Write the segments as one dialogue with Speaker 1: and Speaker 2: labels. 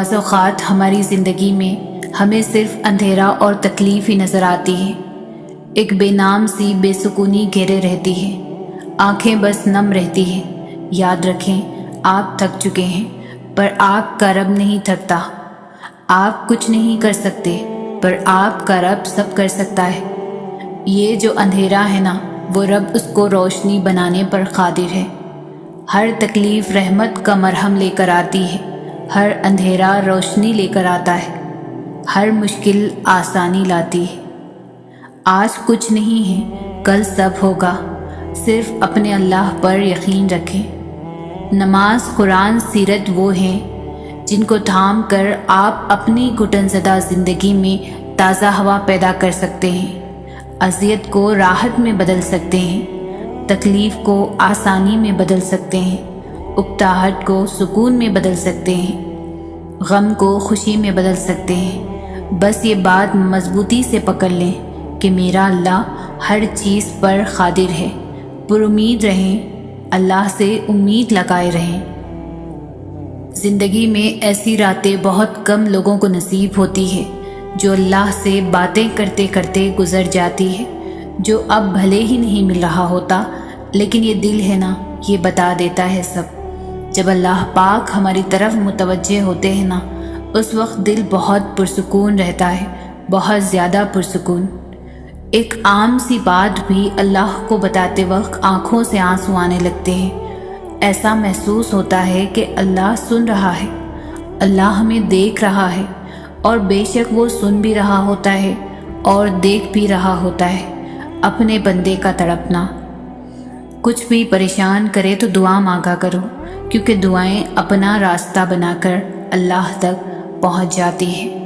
Speaker 1: بعض اوقات ہماری زندگی میں ہمیں صرف اندھیرا اور تکلیف ہی نظر آتی ہے۔ ایک بے نام سی بے سکونی گھیرے رہتی ہے، آنکھیں بس نم رہتی ہیں۔ یاد رکھیں، آپ تھک چکے ہیں، پر آپ کا رب نہیں تھکتا۔ آپ کچھ نہیں کر سکتے، پر آپ کا رب سب کر سکتا ہے۔ یہ جو اندھیرا ہے نا، وہ رب اس کو روشنی بنانے پر قادر ہے۔ ہر تکلیف رحمت کا مرہم لے کر آتی ہے، ہر اندھیرا روشنی لے کر آتا ہے، ہر مشکل آسانی لاتی ہے۔ آج کچھ نہیں ہے، کل سب ہوگا، صرف اپنے اللہ پر یقین رکھیں۔ نماز، قرآن، سیرت وہ ہیں جن کو تھام کر آپ اپنی گھٹن زدہ زندگی میں تازہ ہوا پیدا کر سکتے ہیں، اذیت کو راحت میں بدل سکتے ہیں، تکلیف کو آسانی میں بدل سکتے ہیں، اکتاہٹ کو سکون میں بدل سکتے ہیں، غم کو خوشی میں بدل سکتے ہیں۔ بس یہ بات مضبوطی سے پکڑ لیں کہ میرا اللہ ہر چیز پر قادر ہے۔ پر امید رہیں، اللہ سے امید لگائے رہیں۔ زندگی میں ایسی راتیں بہت کم لوگوں کو نصیب ہوتی ہے جو اللہ سے باتیں کرتے کرتے گزر جاتی ہے، جو اب بھلے ہی نہیں مل رہا ہوتا، لیکن یہ دل ہے نا، یہ بتا دیتا ہے سب۔ جب اللہ پاک ہماری طرف متوجہ ہوتے ہیں نا، اس وقت دل بہت پرسکون رہتا ہے، بہت زیادہ پرسکون۔ ایک عام سی بات بھی اللہ کو بتاتے وقت آنکھوں سے آنسو آنے لگتے ہیں۔ ایسا محسوس ہوتا ہے کہ اللہ سن رہا ہے، اللہ ہمیں دیکھ رہا ہے، اور بے شک وہ سن بھی رہا ہوتا ہے اور دیکھ بھی رہا ہوتا ہے اپنے بندے کا تڑپنا۔ کچھ بھی پریشان کرے تو دعا مانگا کرو، کیونکہ دعائیں اپنا راستہ بنا کر اللہ تک پہنچ جاتی ہیں۔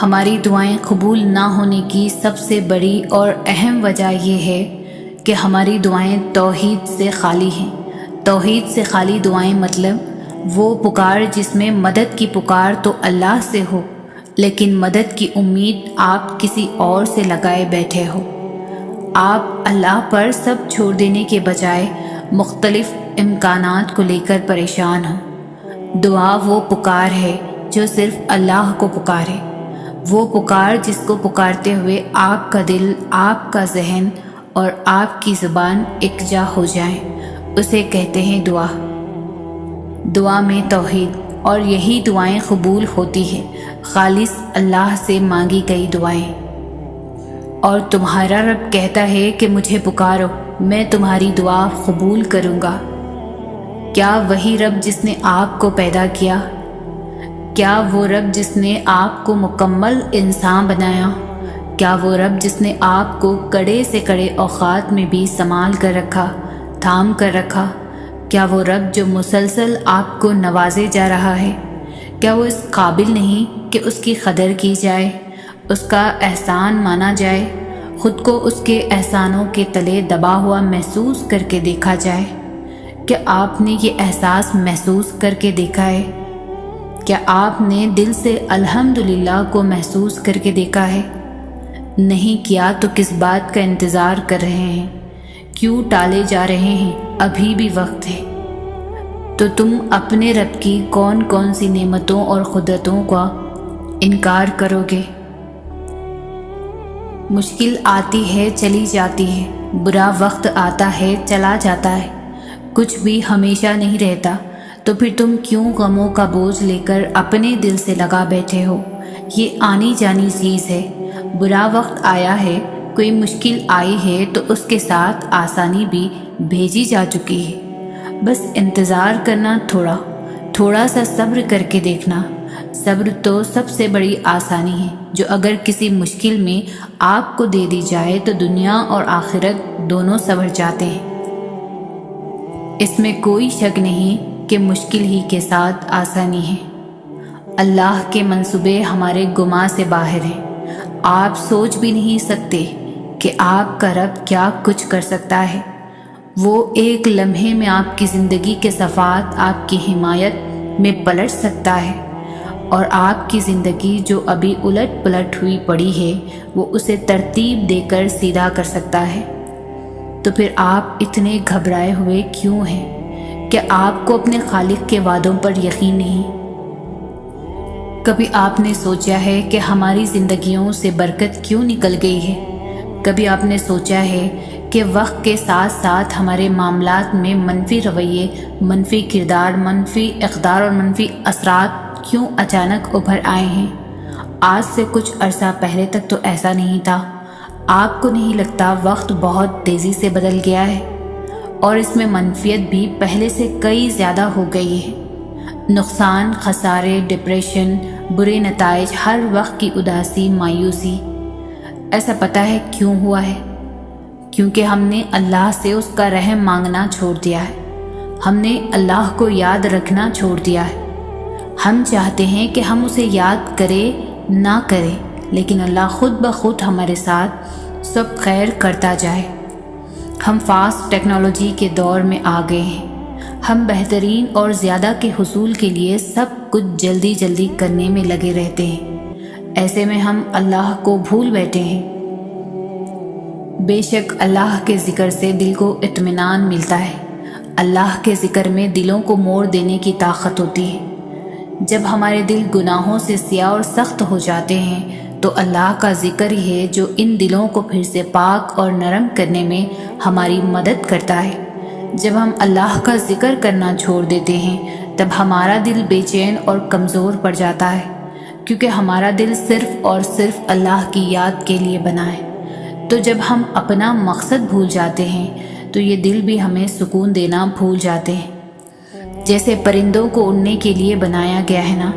Speaker 1: ہماری دعائیں قبول نہ ہونے کی سب سے بڑی اور اہم وجہ یہ ہے کہ ہماری دعائیں توحید سے خالی ہیں۔ توحید سے خالی دعائیں مطلب وہ پکار جس میں مدد کی پکار تو اللہ سے ہو، لیکن مدد کی امید آپ کسی اور سے لگائے بیٹھے ہو۔ آپ اللہ پر سب چھوڑ دینے کے بجائے مختلف امکانات کو لے کر پریشان ہوں۔ دعا وہ پکار ہے جو صرف اللہ کو پکارے، وہ پکار جس کو پکارتے ہوئے آپ کا دل، آپ کا ذہن اور آپ کی زبان یکجا ہو جائیں، اسے کہتے ہیں دعا۔ دعا میں توحید، اور یہی دعائیں قبول ہوتی ہیں، خالص اللہ سے مانگی گئی دعائیں۔ اور تمہارا رب کہتا ہے کہ مجھے پکارو، میں تمہاری دعا قبول کروں گا۔ کیا وہی رب جس نے آپ کو پیدا کیا؟ کیا وہ رب جس نے آپ کو مکمل انسان بنایا؟ کیا وہ رب جس نے آپ کو کڑے سے کڑے اوقات میں بھی سنبھال کر رکھا، تھام کر رکھا؟ کیا وہ رب جو مسلسل آپ کو نوازے جا رہا ہے، کیا وہ اس قابل نہیں کہ اس کی قدر کی جائے، اس کا احسان مانا جائے، خود کو اس کے احسانوں کے تلے دبا ہوا محسوس کر کے دیکھا جائے؟ کیا آپ نے یہ احساس محسوس کر کے دیکھا ہے؟ کیا آپ نے دل سے الحمدللہ کو محسوس کر کے دیکھا ہے؟ نہیں کیا تو کس بات کا انتظار کر رہے ہیں؟ کیوں ٹالے جا رہے ہیں؟ ابھی بھی وقت ہے۔ تو تم اپنے رب کی کون کون سی نعمتوں اور قدرتوں کا انکار کرو گے؟ مشکل آتی ہے چلی جاتی ہے، برا وقت آتا ہے چلا جاتا ہے، کچھ بھی ہمیشہ نہیں رہتا، تو پھر تم کیوں غموں کا بوجھ لے کر اپنے دل سے لگا بیٹھے ہو؟ یہ آنی جانی چیز ہے۔ برا وقت آیا ہے، کوئی مشکل آئی ہے تو اس کے ساتھ آسانی بھی بھیجی جا چکی ہے۔ بس انتظار کرنا، تھوڑا سا صبر کر کے دیکھنا۔ صبر تو سب سے بڑی آسانی ہے جو اگر کسی مشکل میں آپ کو دے دی جائے تو دنیا اور آخرت دونوں سنور جاتے ہیں۔ اس میں کوئی شک نہیں کہ مشکل ہی کے ساتھ آسانی ہے۔ اللہ کے منصوبے ہمارے گمان سے باہر ہیں۔ آپ سوچ بھی نہیں سکتے کہ آپ کا رب کیا کچھ کر سکتا ہے۔ وہ ایک لمحے میں آپ کی زندگی کے صفحات آپ کی حمایت میں پلٹ سکتا ہے، اور آپ کی زندگی جو ابھی الٹ پلٹ ہوئی پڑی ہے وہ اسے ترتیب دے کر سیدھا کر سکتا ہے۔ تو پھر آپ اتنے گھبرائے ہوئے کیوں ہیں؟ کہ آپ کو اپنے خالق کے وعدوں پر یقین نہیں؟ کبھی آپ نے سوچا ہے کہ ہماری زندگیوں سے برکت کیوں نکل گئی ہے؟ کبھی آپ نے سوچا ہے کہ وقت کے ساتھ ساتھ ہمارے معاملات میں منفی رویے، منفی کردار، منفی اقدار اور منفی اثرات کیوں اچانک ابھر آئے ہیں؟ آج سے کچھ عرصہ پہلے تک تو ایسا نہیں تھا۔ آپ کو نہیں لگتا وقت بہت تیزی سے بدل گیا ہے اور اس میں منفیت بھی پہلے سے کئی زیادہ ہو گئی ہے؟ نقصان، خسارے، ڈپریشن، برے نتائج، ہر وقت کی اداسی، مایوسی۔ ایسا پتہ ہے کیوں ہوا ہے؟ کیونکہ ہم نے اللہ سے اس کا رحم مانگنا چھوڑ دیا ہے، ہم نے اللہ کو یاد رکھنا چھوڑ دیا ہے۔ ہم چاہتے ہیں کہ ہم اسے یاد کرے نہ کرے، لیکن اللہ خود بخود ہمارے ساتھ سب خیر کرتا جائے۔ ہم فاسٹ ٹیکنالوجی کے دور میں آ گئے ہیں۔ ہم بہترین اور زیادہ کے حصول کے لیے سب کچھ جلدی جلدی کرنے میں لگے رہتے ہیں۔ ایسے میں ہم اللہ کو بھول بیٹھے ہیں۔ بے شک اللہ کے ذکر سے دل کو اطمینان ملتا ہے۔ اللہ کے ذکر میں دلوں کو موڑ دینے کی طاقت ہوتی ہے۔ جب ہمارے دل گناہوں سے سیاہ اور سخت ہو جاتے ہیں تو اللہ کا ذکر ہی ہے جو ان دلوں کو پھر سے پاک اور نرم کرنے میں ہماری مدد کرتا ہے۔ جب ہم اللہ کا ذکر کرنا چھوڑ دیتے ہیں تب ہمارا دل بے چین اور کمزور پڑ جاتا ہے، کیونکہ ہمارا دل صرف اور صرف اللہ کی یاد کے لیے بنا ہے۔ تو جب ہم اپنا مقصد بھول جاتے ہیں تو یہ دل بھی ہمیں سکون دینا بھول جاتے ہیں۔ جیسے پرندوں کو اڑنے کے لیے بنایا گیا ہے نا،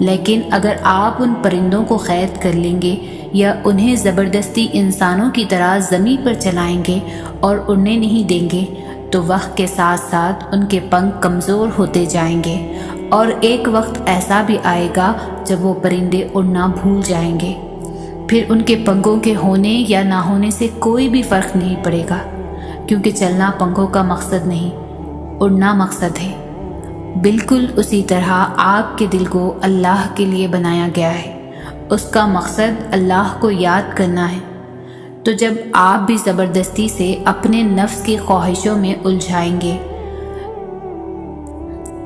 Speaker 1: لیکن اگر آپ ان پرندوں کو قید کر لیں گے یا انہیں زبردستی انسانوں کی طرح زمین پر چلائیں گے اور اڑنے نہیں دیں گے تو وقت کے ساتھ ساتھ ان کے پنکھ کمزور ہوتے جائیں گے، اور ایک وقت ایسا بھی آئے گا جب وہ پرندے اڑنا بھول جائیں گے۔ پھر ان کے پنکھوں کے ہونے یا نہ ہونے سے کوئی بھی فرق نہیں پڑے گا، کیونکہ چلنا پنکھوں کا مقصد نہیں، اڑنا مقصد ہے۔ بالکل اسی طرح آپ کے دل کو اللہ کے لیے بنایا گیا ہے، اس کا مقصد اللہ کو یاد کرنا ہے۔ تو جب آپ بھی زبردستی سے اپنے نفس کی خواہشوں میں الجھائیں گے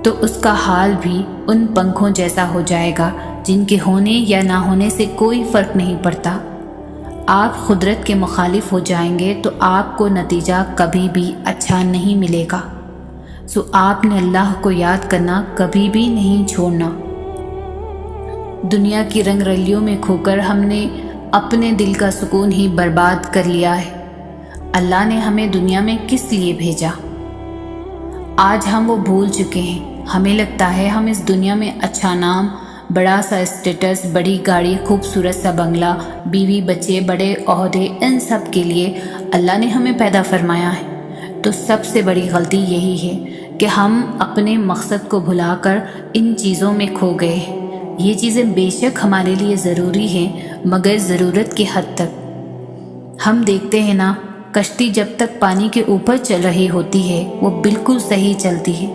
Speaker 1: تو اس کا حال بھی ان پنکھوں جیسا ہو جائے گا جن کے ہونے یا نہ ہونے سے کوئی فرق نہیں پڑتا۔ آپ قدرت کے مخالف ہو جائیں گے تو آپ کو نتیجہ کبھی بھی اچھا نہیں ملے گا۔ سو آپ نے اللہ کو یاد کرنا کبھی بھی نہیں چھوڑنا۔ دنیا کی رنگ رلیوں میں کھو کر ہم نے اپنے دل کا سکون ہی برباد کر لیا ہے۔ اللہ نے ہمیں دنیا میں کس لیے بھیجا؟ آج ہم وہ بھول چکے ہیں۔ ہمیں لگتا ہے ہم اس دنیا میں اچھا نام، بڑا سا اسٹیٹس، بڑی گاڑی، خوبصورت سا بنگلہ، بیوی، بچے، بڑے عہدے، ان سب کے لیے اللہ نے ہمیں پیدا فرمایا ہے۔ تو سب سے بڑی غلطی یہی ہے کہ ہم اپنے مقصد کو بھلا کر ان چیزوں میں کھو گئے ہیں۔ یہ چیزیں بے شک ہمارے لیے ضروری ہیں، مگر ضرورت کی حد تک۔ ہم دیکھتے ہیں نا، کشتی جب تک پانی کے اوپر چل رہی ہوتی ہے وہ بالکل صحیح چلتی ہے۔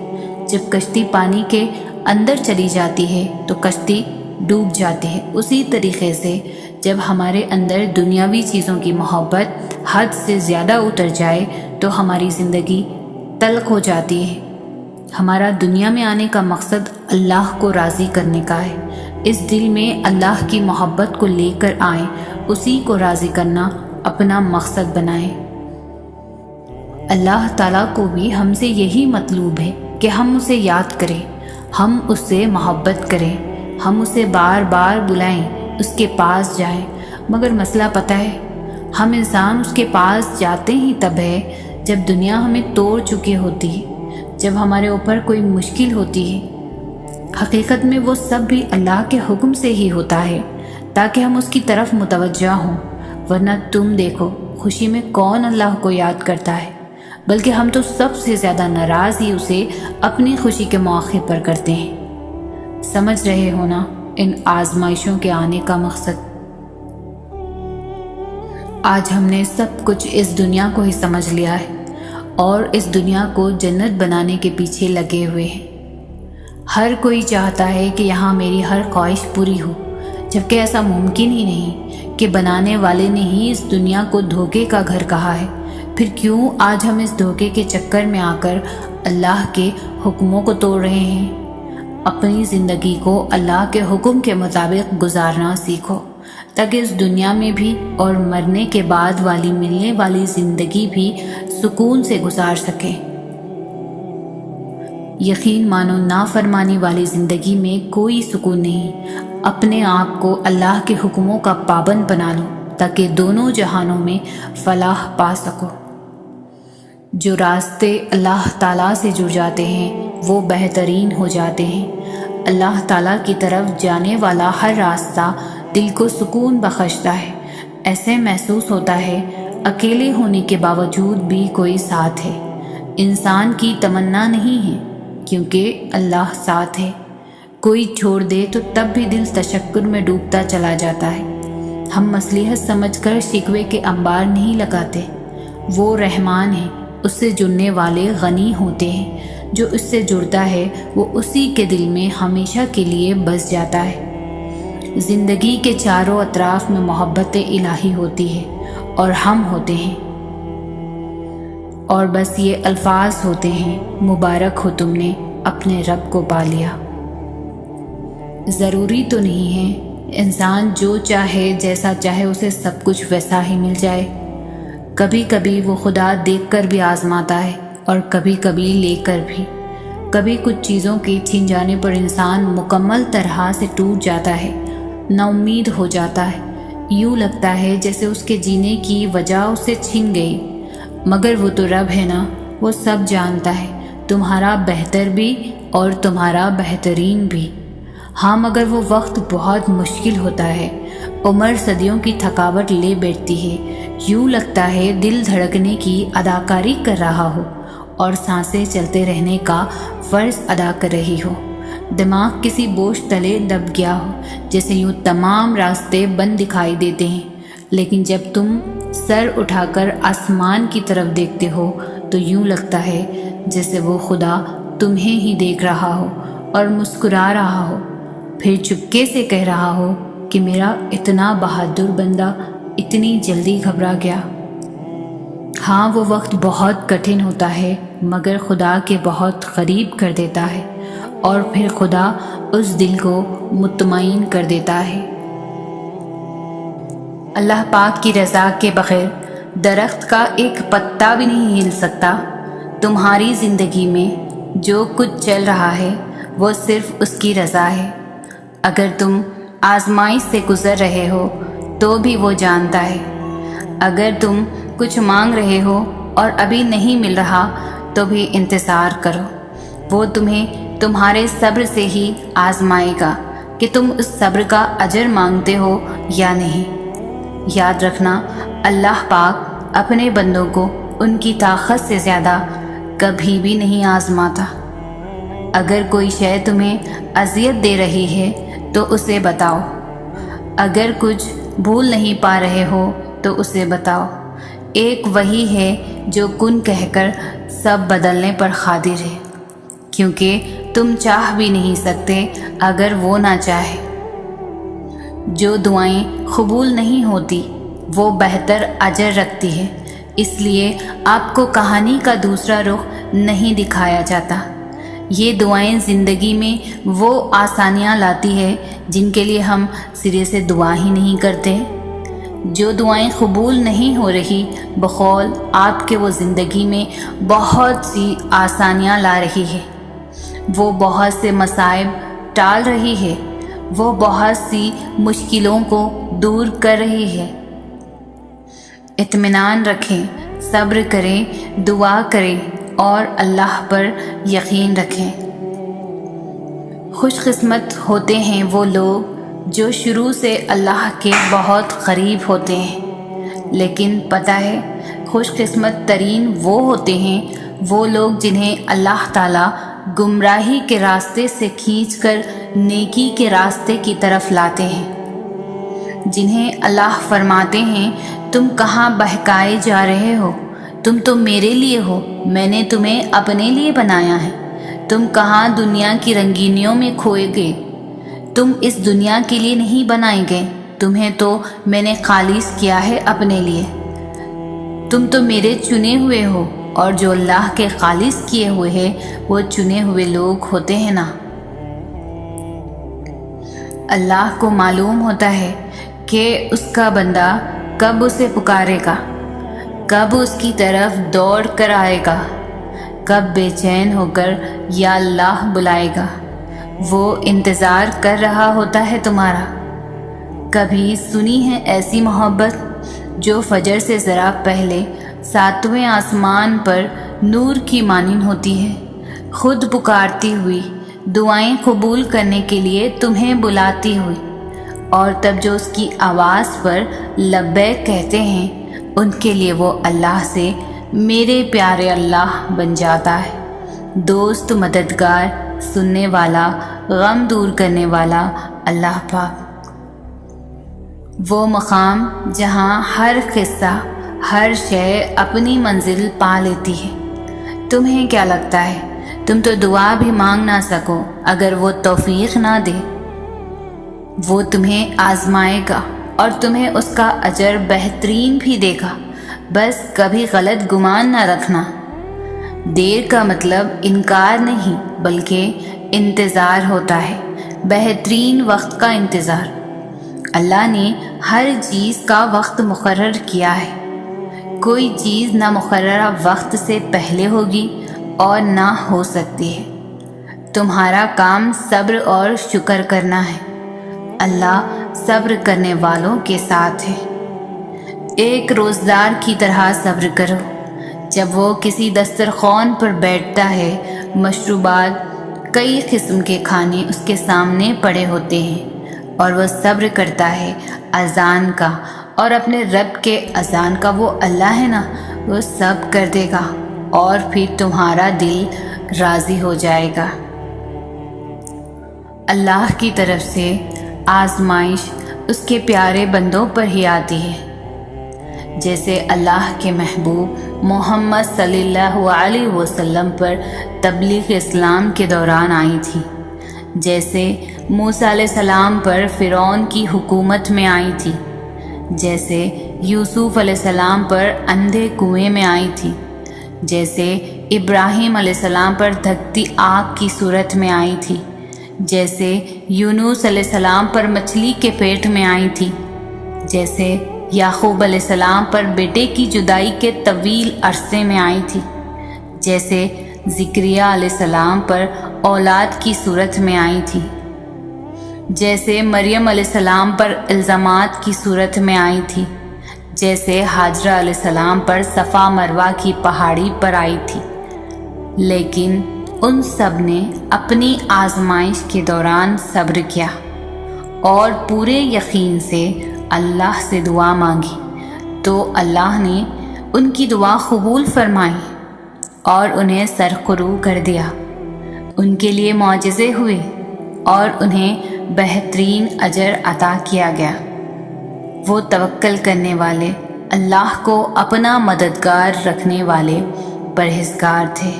Speaker 1: جب کشتی پانی کے اندر چلی جاتی ہے تو کشتی ڈوب جاتی ہے۔ اسی طریقے سے جب ہمارے اندر دنیاوی چیزوں کی محبت حد سے زیادہ اتر جائے تو ہماری زندگی تلخ ہو جاتی ہے۔ ہمارا دنیا میں آنے کا مقصد اللہ کو راضی کرنے کا ہے۔ اس دل میں اللہ کی محبت کو لے کر آئیں، اسی کو راضی کرنا اپنا مقصد بنائیں۔ اللہ تعالیٰ کو بھی ہم سے یہی مطلوب ہے کہ ہم اسے یاد کریں، ہم اس سے محبت کریں، ہم اسے بار بار بلائیں، اس کے پاس جائیں۔ مگر مسئلہ پتہ ہے، ہم انسان اس کے پاس جاتے ہی تب ہے جب دنیا ہمیں توڑ چکی ہوتی ہے، جب ہمارے اوپر کوئی مشکل ہوتی ہے۔ حقیقت میں وہ سب بھی اللہ کے حکم سے ہی ہوتا ہے تاکہ ہم اس کی طرف متوجہ ہوں، ورنہ تم دیکھو خوشی میں کون اللہ کو یاد کرتا ہے، بلکہ ہم تو سب سے زیادہ ناراض ہی اسے اپنی خوشی کے موقع پر کرتے ہیں۔ سمجھ رہے ہو نا ان آزمائشوں کے آنے کا مقصد؟ آج ہم نے سب کچھ اس دنیا کو ہی سمجھ لیا ہے اور اس دنیا کو جنت بنانے کے پیچھے لگے ہوئے ہیں۔ ہر کوئی چاہتا ہے کہ یہاں میری ہر خواہش پوری ہو، جبکہ ایسا ممکن ہی نہیں کہ بنانے والے نے ہی اس دنیا کو دھوکے کا گھر کہا ہے۔ پھر کیوں آج ہم اس دھوکے کے چکر میں آ کر اللہ کے حکموں کو توڑ رہے ہیں؟ اپنی زندگی کو اللہ کے حکم کے مطابق گزارنا سیکھو، تاکہ اس دنیا میں بھی اور مرنے کے بعد والی ملنے والی زندگی بھی سکون سے گزار سکے۔ یقین مانو نافرمانی والی زندگی میں کوئی سکون نہیں۔ اپنے آپ کو اللہ کے حکموں کا پابند بنا لو تاکہ دونوں جہانوں میں فلاح پا سکو۔ جو راستے اللہ تعالیٰ سے جڑ جاتے ہیں وہ بہترین ہو جاتے ہیں۔ اللہ تعالیٰ کی طرف جانے والا ہر راستہ دل کو سکون بخشتا ہے۔ ایسے محسوس ہوتا ہے اکیلے ہونے کے باوجود بھی کوئی ساتھ ہے۔ انسان کی تمنا نہیں ہے کیونکہ اللہ ساتھ ہے۔ کوئی چھوڑ دے تو تب بھی دل تشکر میں ڈوبتا چلا جاتا ہے۔ ہم مصلحت سمجھ کر شکوے کے انبار نہیں لگاتے۔ وہ رحمان ہے، اس سے جڑنے والے غنی ہوتے ہیں۔ جو اس سے جڑتا ہے وہ اسی کے دل میں ہمیشہ کے لیے بس جاتا ہے۔ زندگی کے چاروں اطراف میں محبت الہی ہوتی ہے اور ہم ہوتے ہیں، اور بس یہ الفاظ ہوتے ہیں، مبارک ہو تم نے اپنے رب کو پا لیا۔ ضروری تو نہیں ہے انسان جو چاہے جیسا چاہے اسے سب کچھ ویسا ہی مل جائے۔ کبھی کبھی وہ خدا دیکھ کر بھی آزماتا ہے اور کبھی کبھی لے کر بھی۔ کبھی کچھ چیزوں کے چھن جانے پر انسان مکمل طرح سے ٹوٹ جاتا ہے، نا امید ہو جاتا ہے، یوں لگتا ہے جیسے اس کے جینے کی وجہ اسے چھن گئی۔ مگر وہ تو رب ہے نا، وہ سب جانتا ہے، تمہارا بہتر بھی اور تمہارا بہترین بھی۔ ہاں مگر وہ وقت بہت مشکل ہوتا ہے، عمر صدیوں کی تھکاوٹ لے بیٹھتی ہے، یوں لگتا ہے دل دھڑکنے کی اداکاری کر رہا ہو اور سانسیں چلتے رہنے کا فرض ادا کر رہی ہو۔ دماغ کسی بوجھ تلے دب گیا ہو، جیسے یوں تمام راستے بند دکھائی دیتے ہیں، لیکن جب تم سر اٹھا کر آسمان کی طرف دیکھتے ہو تو یوں لگتا ہے جیسے وہ خدا تمہیں ہی دیکھ رہا ہو اور مسکرا رہا ہو، پھر چپکے سے کہہ رہا ہو کہ میرا اتنا بہادر بندہ اتنی جلدی گھبرا گیا۔ ہاں وہ وقت بہت کٹھن ہوتا ہے مگر خدا کے بہت قریب کر دیتا ہے، اور پھر خدا اس دل کو مطمئن کر دیتا ہے۔ اللہ پاک کی رضا کے بغیر درخت کا ایک پتا بھی نہیں ہل سکتا۔ تمہاری زندگی میں جو کچھ چل رہا ہے وہ صرف اس کی رضا ہے۔ اگر تم آزمائش سے گزر رہے ہو تو بھی وہ جانتا ہے۔ اگر تم کچھ مانگ رہے ہو اور ابھی نہیں مل رہا تو بھی انتظار کرو، وہ تمہیں تمہارے صبر سے ہی آزمائے گا کہ تم اس صبر کا اجر مانگتے ہو یا نہیں۔ یاد رکھنا، اللہ پاک اپنے بندوں کو ان کی طاقت سے زیادہ کبھی بھی نہیں آزماتا۔ اگر کوئی شے تمہیں اذیت دے رہی ہے تو اسے بتاؤ، اگر کچھ بھول نہیں پا رہے ہو تو اسے بتاؤ۔ ایک وہی ہے جو کن کہہ کر سب بدلنے پر قادر ہے، کیونکہ تم چاہ بھی نہیں سکتے اگر وہ نہ چاہے۔ جو دعائیں قبول نہیں ہوتی وہ بہتر اجر رکھتی ہے، اس لیے آپ کو کہانی کا دوسرا رخ نہیں دکھایا جاتا۔ یہ دعائیں زندگی میں وہ آسانیاں لاتی ہے جن کے لیے ہم سرے سے دعا ہی نہیں کرتے۔ جو دعائیں قبول نہیں ہو رہی بقول آپ کے وہ زندگی میں بہت سی آسانیاں لا رہی ہے، وہ بہت سے مصائب ٹال رہی ہے، وہ بہت سی مشکلوں کو دور کر رہی ہے۔ اطمینان رکھیں، صبر کریں، دعا کریں اور اللہ پر یقین رکھیں۔ خوش قسمت ہوتے ہیں وہ لوگ جو شروع سے اللہ کے بہت قریب ہوتے ہیں، لیکن پتہ ہے خوش قسمت ترین وہ ہوتے ہیں وہ لوگ جنہیں اللہ تعالیٰ گمراہی کے راستے سے کھینچ کر نیکی کے راستے کی طرف لاتے ہیں، جنہیں اللہ فرماتے ہیں تم کہاں بہکائے جا رہے ہو، تم تو میرے لیے ہو، میں نے تمہیں اپنے لیے بنایا ہے، تم کہاں دنیا کی رنگینیوں میں کھوئے گئے، تم اس دنیا کے لیے نہیں بنائے گئے، تمہیں تو میں نے خالص کیا ہے اپنے لیے، تم تو میرے چنے ہوئے ہو، اور جو اللہ کے خالص کیے ہوئے ہیں وہ چنے ہوئے لوگ ہوتے ہیں نا۔ اللہ کو معلوم ہوتا ہے کہ اس کا بندہ کب اسے پکارے گا، کب اس کی طرف دوڑ کر آئے گا، کب بے چین ہو کر یا اللہ بلائے گا۔ وہ انتظار کر رہا ہوتا ہے تمہارا۔ کبھی سنی ہے ایسی محبت جو فجر سے ذرا پہلے 7ویں آسمان پر نور کی مانند ہوتی ہے، خود پکارتی ہوئی، دعائیں قبول کرنے کے لیے تمہیں بلاتی ہوئی، اور تب جو اس کی آواز پر لبیک کہتے ہیں ان کے لیے وہ اللہ سے میرے پیارے اللہ بن جاتا ہے، دوست، مددگار، سننے والا، غم دور کرنے والا اللہ پاک۔ وہ مقام جہاں ہر قصہ، ہر شے اپنی منزل پا لیتی ہے۔ تمہیں کیا لگتا ہے تم تو دعا بھی مانگ نہ سکو اگر وہ توفیق نہ دے؟ وہ تمہیں آزمائے گا اور تمہیں اس کا اجر بہترین بھی دے گا، بس کبھی غلط گمان نہ رکھنا۔ دیر کا مطلب انکار نہیں بلکہ انتظار ہوتا ہے، بہترین وقت کا انتظار۔ اللہ نے ہر چیز کا وقت مقرر کیا ہے، کوئی چیز نہ مقررہ وقت سے پہلے ہوگی اور نہ ہو سکتی ہے۔ تمہارا کام صبر اور شکر کرنا ہے، اللہ صبر کرنے والوں کے ساتھ ہے۔ ایک روزدار کی طرح صبر کرو، جب وہ کسی دسترخوان پر بیٹھتا ہے، مشروبات، کئی قسم کے کھانے اس کے سامنے پڑے ہوتے ہیں، اور وہ صبر کرتا ہے اذان کا، اور اپنے رب کے اذان کا۔ وہ اللہ ہے نا، وہ سب کر دے گا اور پھر تمہارا دل راضی ہو جائے گا۔ اللہ کی طرف سے آزمائش اس کے پیارے بندوں پر ہی آتی ہے، جیسے اللہ کے محبوب محمد صلی اللہ علیہ وسلم پر تبلیغ اسلام کے دوران آئی تھی، جیسے موسیٰ علیہ السلام پر فرعون کی حکومت میں آئی تھی، جیسے یوسف علیہ السلام پر اندھے کنویں میں آئی تھی، جیسے ابراہیم علیہ السلام پر دھکتی آگ کی صورت میں آئی تھی، جیسے یونس علیہ السلام پر مچھلی کے پیٹ میں آئی تھی، جیسے یعقوب علیہ السلام پر بیٹے کی جدائی کے طویل عرصے میں آئی تھی، جیسے زکریا علیہ السلام پر اولاد کی صورت میں آئی تھی، جیسے مریم علیہ السلام پر الزامات کی صورت میں آئی تھی، جیسے ہاجرہ علیہ السلام پر صفا مروہ کی پہاڑی پر آئی تھی۔ لیکن ان سب نے اپنی آزمائش کے دوران صبر کیا اور پورے یقین سے اللہ سے دعا مانگی، تو اللہ نے ان کی دعا قبول فرمائی اور انہیں سرخرو کر دیا۔ ان کے لیے معجزے ہوئے اور انہیں بہترین اجر عطا کیا گیا۔ وہ توکل کرنے والے، اللہ کو اپنا مددگار رکھنے والے پرہیزگار تھے۔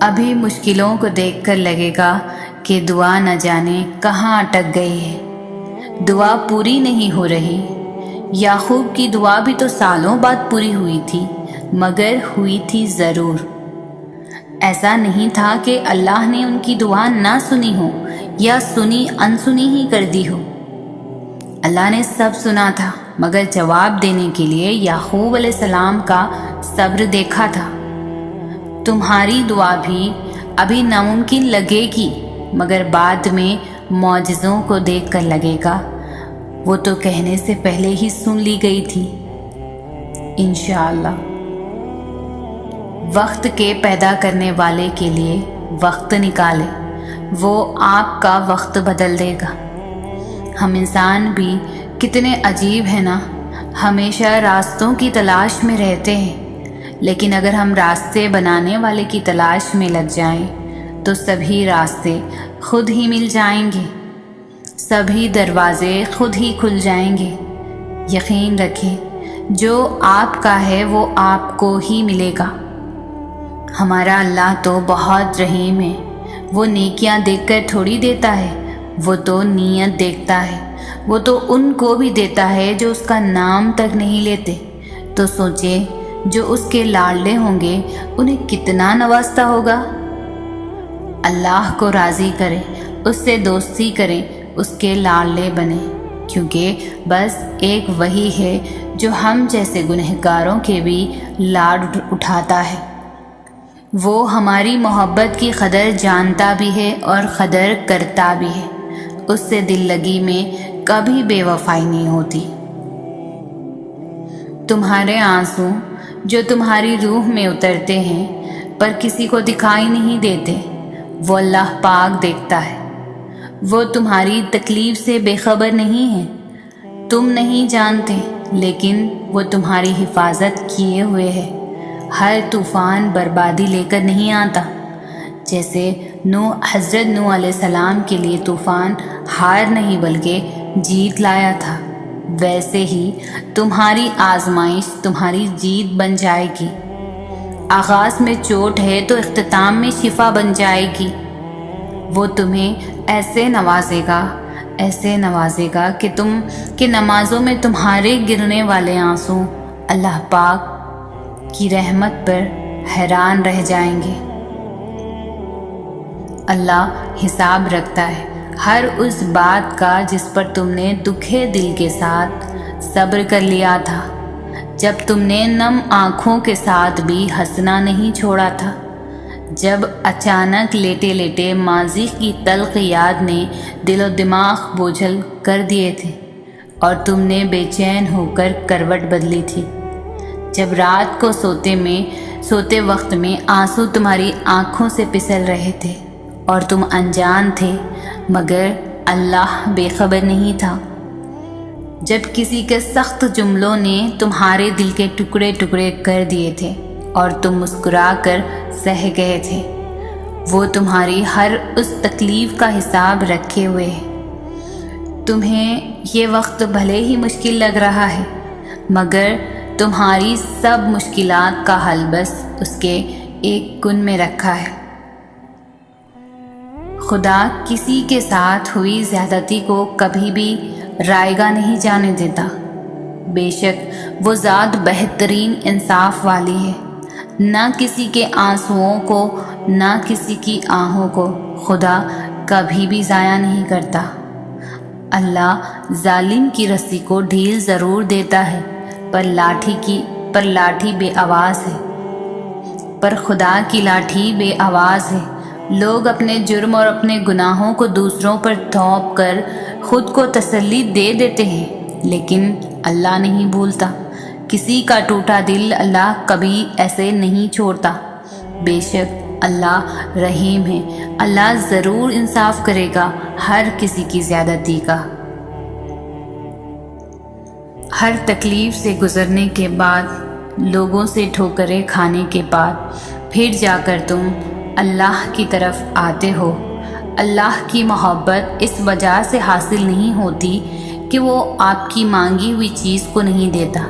Speaker 1: ابھی مشکلوں کو دیکھ کر لگے گا کہ دعا نہ جانے کہاں اٹک گئی ہے، دعا پوری نہیں ہو رہی۔ یعقوب کی دعا بھی تو سالوں بعد پوری ہوئی تھی، مگر ہوئی تھی ضرور۔ ایسا نہیں تھا کہ اللہ نے ان کی دعا نہ سنی ہو یا سنی انسنی ہی کر دی ہو۔ اللہ نے سب سنا تھا، مگر جواب دینے کے لیے یعقوب علیہ السلام کا صبر دیکھا تھا۔ تمہاری دعا بھی ابھی ناممکن لگے گی، مگر بعد میں معجزوں کو دیکھ کر لگے گا وہ تو کہنے سے پہلے ہی سن لی گئی تھی۔ انشاءاللہ وقت کے پیدا کرنے والے کے لیے وقت نکالے، وہ آپ کا وقت بدل دے گا۔ ہم انسان بھی کتنے عجیب ہیں نا، ہمیشہ راستوں کی تلاش میں رہتے ہیں، لیکن اگر ہم راستے بنانے والے کی تلاش میں لگ جائیں تو سبھی راستے خود ہی مل جائیں گے، سبھی دروازے خود ہی کھل جائیں گے۔ یقین رکھیں، جو آپ کا ہے وہ آپ کو ہی ملے گا۔ ہمارا اللہ تو بہت رحیم ہے، وہ نیکیاں دیکھ کر تھوڑی دیتا ہے، وہ تو نیت دیکھتا ہے۔ وہ تو ان کو بھی دیتا ہے جو اس کا نام تک نہیں لیتے۔ تو سوچیں، جو اس کے لاڈلے ہوں گے انہیں کتنا نوازتا ہوگا۔ اللہ کو راضی کرے اس سے دوستی کریں، اس کے لاڈلے بنیں، کیونکہ بس ایک وہی ہے جو ہم جیسے گنہگاروں کے بھی لاڈ اٹھاتا ہے۔ وہ ہماری محبت کی قدر جانتا بھی ہے اور قدر کرتا بھی ہے۔ اس سے دل لگی میں کبھی بے وفائی نہیں ہوتی۔ تمہارے آنسو جو تمہاری روح میں اترتے ہیں پر کسی کو دکھائی نہیں دیتے، وہ اللہ پاک دیکھتا ہے۔ وہ تمہاری تکلیف سے بے خبر نہیں ہے، تم نہیں جانتے، لیکن وہ تمہاری حفاظت کیے ہوئے ہے۔ ہر طوفان بربادی لے کر نہیں آتا۔ جیسے حضرت نوح علیہ السلام کے لیے طوفان ہار نہیں بلکہ جیت لایا تھا، ویسے ہی تمہاری آزمائش تمہاری جیت بن جائے گی۔ آغاز میں چوٹ ہے تو اختتام میں شفا بن جائے گی۔ وہ تمہیں ایسے نوازے گا کہ نمازوں میں تمہارے گرنے والے آنسو اللہ پاک کی رحمت پر حیران رہ جائیں گے۔ اللہ حساب رکھتا ہے ہر اس بات کا جس پر تم نے دکھے دل کے ساتھ صبر کر لیا تھا، جب تم نے نم آنکھوں کے ساتھ بھی ہنسنا نہیں چھوڑا تھا، جب اچانک لیٹے لیٹے ماضی کی تلخ یاد نے دل و دماغ بوجھل کر دیے تھے اور تم نے بے چین ہو کر کروٹ بدلی تھی، جب رات کو سوتے وقت میں آنسو تمہاری آنکھوں سے پسل رہے تھے اور تم انجان تھے مگر اللہ بے خبر نہیں تھا، جب کسی کے سخت جملوں نے تمہارے دل کے ٹکڑے ٹکڑے کر دیے تھے اور تم مسکرا کر سہ گئے تھے، وہ تمہاری ہر اس تکلیف کا حساب رکھے ہوئے ہے۔ تمہیں یہ وقت بھلے ہی مشکل لگ رہا ہے مگر تمہاری سب مشکلات کا حل بس اس کے ایک کن میں رکھا ہے۔ خدا کسی کے ساتھ ہوئی زیادتی کو کبھی بھی رائیگاں نہیں جانے دیتا۔ بے شک وہ ذات بہترین انصاف والی ہے، نہ کسی کے آنسوؤں کو نہ کسی کی آہوں کو خدا کبھی بھی ضائع نہیں کرتا۔ اللہ ظالم کی رسی کو ڈھیل ضرور دیتا ہے پر لاٹھی بے آواز ہے، پر خدا کی لاٹھی بے آواز ہے۔ لوگ اپنے جرم اور اپنے گناہوں کو دوسروں پر تھوپ کر خود کو تسلی دے دیتے ہیں، لیکن اللہ نہیں بھولتا۔ کسی کا ٹوٹا دل اللہ کبھی ایسے نہیں چھوڑتا۔ بے شک اللہ رحیم ہے، اللہ ضرور انصاف کرے گا ہر کسی کی زیادتی کا۔ ہر تکلیف سے گزرنے کے بعد، لوگوں سے ٹھوکریں کھانے کے بعد، پھر جا کر تم اللہ کی طرف آتے ہو۔ اللہ کی محبت اس وجہ سے حاصل نہیں ہوتی کہ وہ آپ کی مانگی ہوئی چیز کو نہیں دیتا،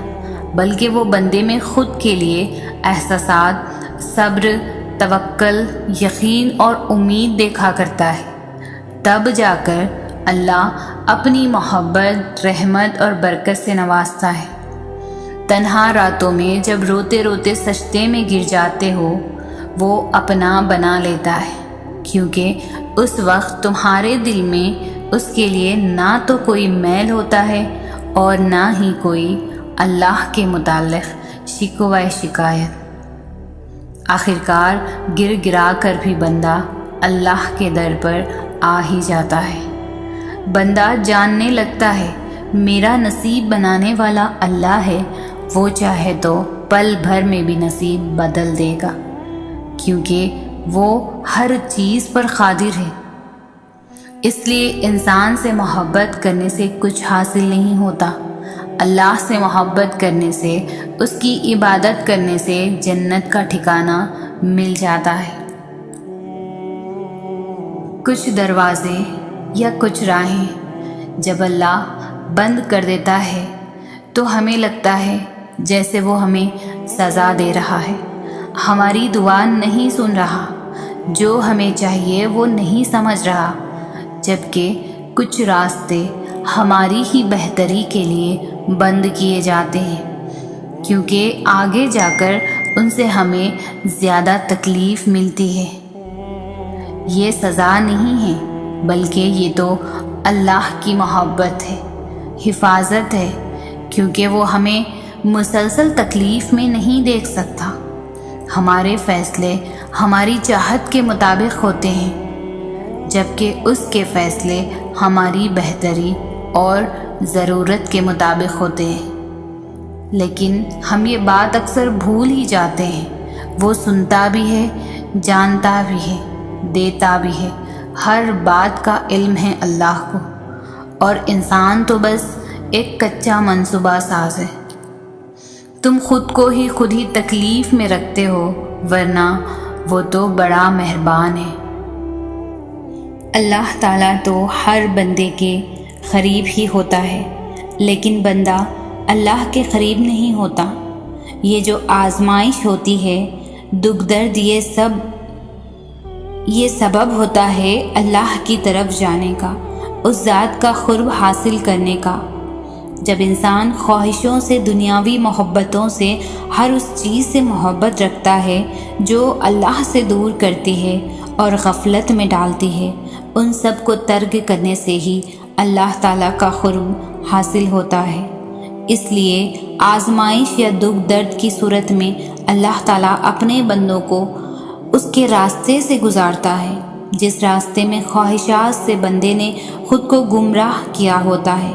Speaker 1: بلکہ وہ بندے میں خود کے لیے احساسات، صبر، توکل، یقین اور امید دیکھا کرتا ہے۔ تب جا کر اللہ اپنی محبت، رحمت اور برکت سے نوازتا ہے۔ تنہا راتوں میں جب روتے روتے سجدے میں گر جاتے ہو، وہ اپنا بنا لیتا ہے، کیونکہ اس وقت تمہارے دل میں اس کے لیے نہ تو کوئی میل ہوتا ہے اور نہ ہی کوئی اللہ کے متعلق شکوہ شکایت۔ آخرکار گر گرا کر بھی بندہ اللہ کے در پر آ ہی جاتا ہے۔ بندہ جاننے لگتا ہے میرا نصیب بنانے والا اللہ ہے، وہ چاہے تو پل بھر میں بھی نصیب بدل دے گا، کیونکہ وہ ہر چیز پر قادر ہے۔ اس لیے انسان سے محبت کرنے سے کچھ حاصل نہیں ہوتا، اللہ سے محبت کرنے سے، اس کی عبادت کرنے سے جنت کا ٹھکانہ مل جاتا ہے۔ کچھ دروازے یا کچھ راہیں جب اللہ بند کر دیتا ہے تو ہمیں لگتا ہے جیسے وہ ہمیں سزا دے رہا ہے، ہماری دعا نہیں سن رہا، جو ہمیں چاہیے وہ نہیں سمجھ رہا، جبکہ کچھ راستے ہماری ہی بہتری کے لیے بند کیے جاتے ہیں، کیونکہ آگے جا کر ان سے ہمیں زیادہ تکلیف ملتی ہے۔ یہ سزا نہیں ہے، بلکہ یہ تو اللہ کی محبت ہے، حفاظت ہے، کیونکہ وہ ہمیں مسلسل تکلیف میں نہیں دیکھ سکتا۔ ہمارے فیصلے ہماری چاہت کے مطابق ہوتے ہیں، جبکہ اس کے فیصلے ہماری بہتری اور ضرورت کے مطابق ہوتے ہیں۔ لیکن ہم یہ بات اکثر بھول ہی جاتے ہیں۔ وہ سنتا بھی ہے، جانتا بھی ہے، دیتا بھی ہے، ہر بات کا علم ہے اللہ کو، اور انسان تو بس ایک کچا منصوبہ ساز ہے۔ تم خود کو ہی خود ہی تکلیف میں رکھتے ہو، ورنہ وہ تو بڑا مہربان ہے۔ اللہ تعالیٰ تو ہر بندے کے قریب ہی ہوتا ہے، لیکن بندہ اللہ کے قریب نہیں ہوتا۔ یہ جو آزمائش ہوتی ہے، دکھ درد، یہ سبب ہوتا ہے اللہ کی طرف جانے کا، اس ذات کا قرب حاصل کرنے کا۔ جب انسان خواہشوں سے، دنیاوی محبتوں سے، ہر اس چیز سے محبت رکھتا ہے جو اللہ سے دور کرتی ہے اور غفلت میں ڈالتی ہے، ان سب کو ترک کرنے سے ہی اللہ تعالیٰ کا قرب حاصل ہوتا ہے۔ اس لیے آزمائش یا دکھ درد کی صورت میں اللہ تعالیٰ اپنے بندوں کو اس کے راستے سے گزارتا ہے، جس راستے میں خواہشات سے بندے نے خود کو گمراہ کیا ہوتا ہے،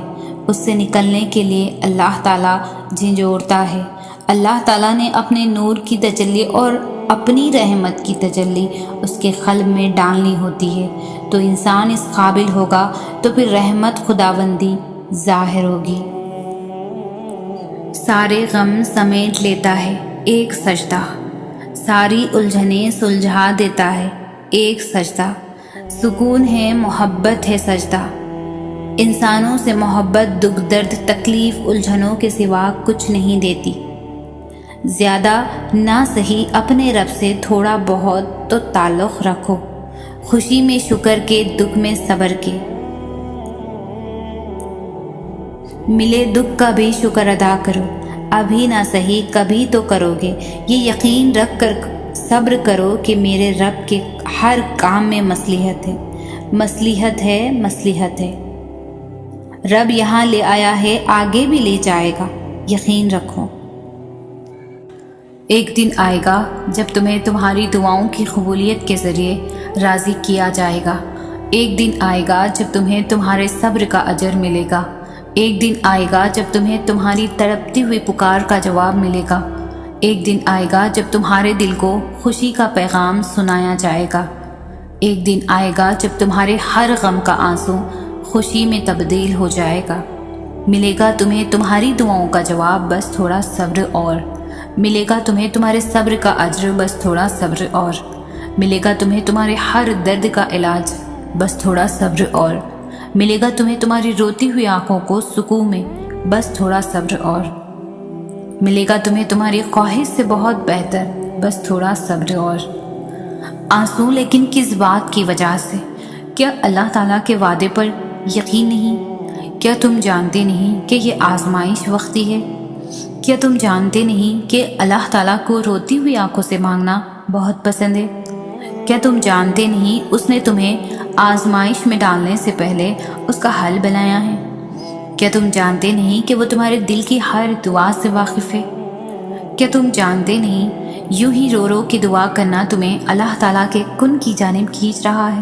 Speaker 1: اس سے نکلنے کے لیے اللہ تعالیٰ جھنجھوڑتا ہے۔ اللہ تعالیٰ نے اپنے نور کی تجلی اور اپنی رحمت کی تجلی اس کے قلب میں ڈالنی ہوتی ہے، تو انسان اس قابل ہوگا، تو پھر رحمت خداوندی ظاہر ہوگی۔ سارے غم سمیٹ لیتا ہے ایک سجدہ، ساری الجھنیں سلجھا دیتا ہے ایک سجدہ، سکون ہے، محبت ہے سجدہ۔ انسانوں سے محبت دکھ درد، تکلیف، الجھنوں کے سوا کچھ نہیں دیتی۔ زیادہ نہ سہی اپنے رب سے تھوڑا بہت تو تعلق رکھو، خوشی میں شکر کے، دکھ میں صبر کے۔ ملے دکھ کا بھی شکر ادا کرو، ابھی نہ سہی کبھی تو کرو گے۔ یہ یقین رکھ کر صبر کرو کہ میرے رب کے ہر کام میں مصلحت ہے، مصلحت ہے، مصلحت ہے۔ رب یہاں لے آیا ہے، آگے بھی لے جائے گا، یقین رکھو۔ ایک دن آئے گا جب تمہیں تمہاری دعاؤں کی قبولیت کے ذریعے راضی کیا جائے گا۔ ایک دن آئے گا جب تمہیں تمہارے صبر کا اجر ملے گا۔ ایک دن آئے گا جب تمہیں تمہاری تڑپتی ہوئی پکار کا جواب ملے گا۔ ایک دن آئے گا جب تمہارے دل کو خوشی کا پیغام سنایا جائے گا۔ ایک دن آئے گا جب تمہارے ہر غم کا آنسو خوشی میں تبدیل ہو جائے گا۔ ملے گا تمہیں تمہاری دعاؤں کا جواب، بس تھوڑا صبر اور۔ ملے گا تمہیں تمہارے صبر کا اجر، بس تھوڑا صبر اور۔ ملے گا تمہیں تمہارے ہر درد کا علاج، بس تھوڑا صبر اور۔ ملے گا تمہیں تمہاری روتی ہوئی آنکھوں کو سکون میں، بس تھوڑا صبر اور۔ ملے گا تمہیں تمہاری خواہش سے بہت بہتر، بس تھوڑا صبر اور۔ آنسو لیکن کس بات کی وجہ سے؟ کیا اللہ تعالیٰ کے وعدے پر یقین نہیں؟ کیا تم جانتے نہیں کہ یہ آزمائش وقتی ہے؟ کیا تم جانتے نہیں کہ اللہ تعالیٰ کو روتی ہوئی آنکھوں سے مانگنا بہت پسند ہے؟ کیا تم جانتے نہیں اس نے تمہیں آزمائش میں ڈالنے سے پہلے اس کا حل بنایا ہے؟ کیا تم جانتے نہیں کہ وہ تمہارے دل کی ہر دعا سے واقف ہے؟ کیا تم جانتے نہیں یوں ہی رو رو کے دعا کرنا تمہیں اللہ تعالیٰ کے کن کی جانب کھینچ رہا ہے؟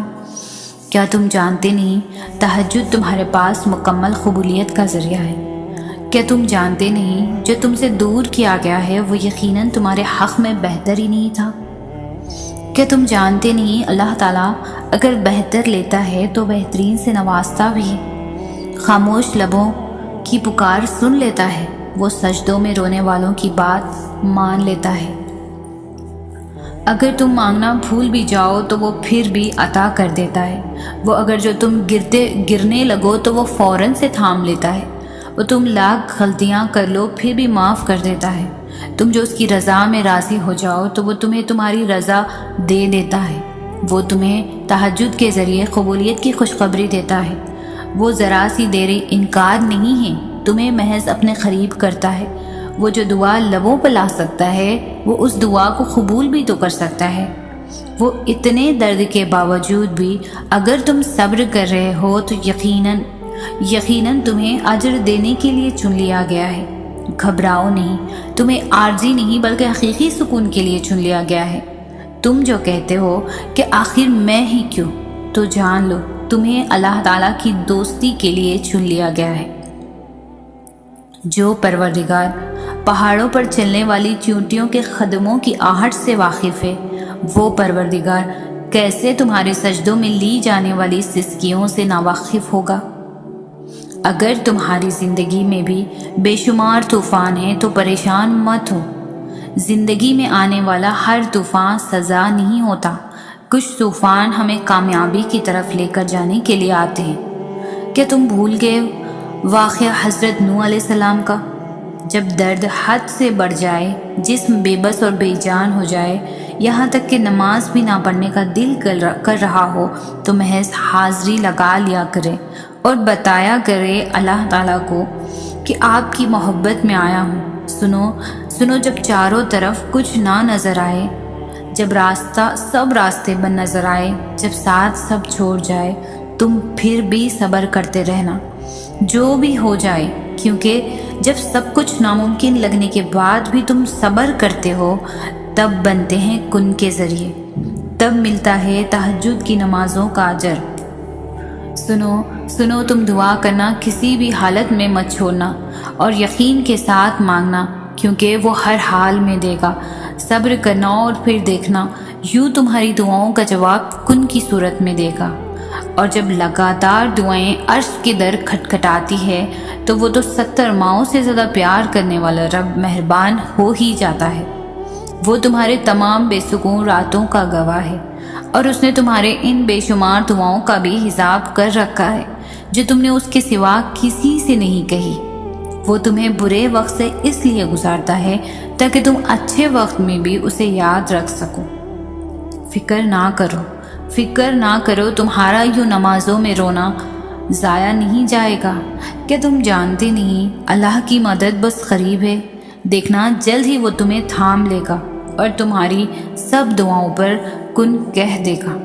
Speaker 1: کیا تم جانتے نہیں تہجد تمہارے پاس مکمل قبولیت کا ذریعہ ہے؟ کیا تم جانتے نہیں جو تم سے دور کیا گیا ہے وہ یقیناً تمہارے حق میں بہتر ہی نہیں تھا؟ کیا تم جانتے نہیں اللہ تعالیٰ اگر بہتر لیتا ہے تو بہترین سے نوازتا بھی ہے؟ خاموش لبوں کی پکار سن لیتا ہے، وہ سجدوں میں رونے والوں کی بات مان لیتا ہے۔ اگر تم مانگنا بھول بھی جاؤ تو وہ پھر بھی عطا کر دیتا ہے۔ وہ اگر جو تم گرنے لگو تو وہ فوراً سے تھام لیتا ہے۔ وہ تم لاکھ غلطیاں کر لو پھر بھی معاف کر دیتا ہے۔ تم جو اس کی رضا میں راضی ہو جاؤ تو وہ تمہیں تمہاری رضا دے دیتا ہے۔ وہ تمہیں تہجد کے ذریعے قبولیت کی خوشخبری دیتا ہے۔ وہ ذرا سی دیر انکار نہیں ہے، تمہیں محض اپنے قریب کرتا ہے۔ وہ جو دعا لبوں پر لا سکتا ہے وہ اس دعا کو قبول بھی تو کر سکتا ہے۔ وہ اتنے درد کے باوجود بھی اگر تم صبر کر رہے ہو تو یقیناً تمہیں اجر دینے کے لیے چن لیا گیا ہے۔ گھبراؤ نہیں، تمہیں عارضی نہیں بلکہ حقیقی سکون کے لیے چن لیا گیا ہے۔ تم جو کہتے ہو کہ آخر میں ہی کیوں، تو جان لو تمہیں اللہ تعالیٰ کی دوستی کے لیے چن لیا گیا ہے۔ جو پروردگار پہاڑوں پر چلنے والی چیونٹیوں کے قدموں کی آہٹ سے واقف ہے، وہ پروردگار کیسے تمہارے سجدوں میں لی جانے والی سسکیوں سے ناواقف ہوگا؟ اگر تمہاری زندگی میں بھی بے شمار طوفان ہیں تو پریشان مت ہو۔ زندگی میں آنے والا ہر طوفان سزا نہیں ہوتا۔ کچھ طوفان ہمیں کامیابی کی طرف لے کر جانے کے لیے آتے ہیں۔ کیا تم بھول گئے واقعہ حضرت نوح علیہ السلام کا؟ جب درد حد سے بڑھ جائے، جسم بے بس اور بے جان ہو جائے، یہاں تک کہ نماز بھی نہ پڑھنے کا دل کر رہا ہو، تو محض حاضری لگا لیا کرے اور بتایا کرے اللہ تعالیٰ کو کہ آپ کی محبت میں آیا ہوں۔ سنو جب چاروں طرف کچھ نہ نظر آئے، جب سب راستے بند نظر آئے، جب ساتھ سب چھوڑ جائے، تم پھر بھی صبر کرتے رہنا، جو بھی ہو جائے، کیونکہ جب سب کچھ ناممکن لگنے کے بعد بھی تم صبر کرتے ہو، تب بنتے ہیں کن کے ذریعے، تب ملتا ہے تہجد کی نمازوں کا اجر۔ سنو تم دعا کرنا کسی بھی حالت میں مت چھوڑنا، اور یقین کے ساتھ مانگنا، کیونکہ وہ ہر حال میں دے گا۔ صبر کرنا اور پھر دیکھنا، یوں تمہاری دعاؤں کا جواب کن کی صورت میں دے گا۔ اور جب لگاتار دعائیں عرش کی در کھٹکھٹاتی ہے تو وہ تو 70 ماؤں سے زیادہ پیار کرنے والا رب مہربان ہو ہی جاتا ہے۔ وہ تمہارے تمام بے سکون راتوں کا گواہ ہے، اور اس نے تمہارے ان بے شمار دعاؤں کا بھی حساب کر رکھا ہے جو تم نے اس کے سوا کسی سے نہیں کہی۔ وہ تمہیں برے وقت سے اس لیے گزارتا ہے تاکہ تم اچھے وقت میں بھی اسے یاد رکھ سکو۔ فکر نہ کرو، تمہارا یوں نمازوں میں رونا ضائع نہیں جائے گا۔ کیا تم جانتے نہیں اللہ کی مدد بس قریب ہے؟ دیکھنا جلد ہی وہ تمہیں تھام لے گا اور تمہاری سب دعاؤں پر کن کہہ دے گا۔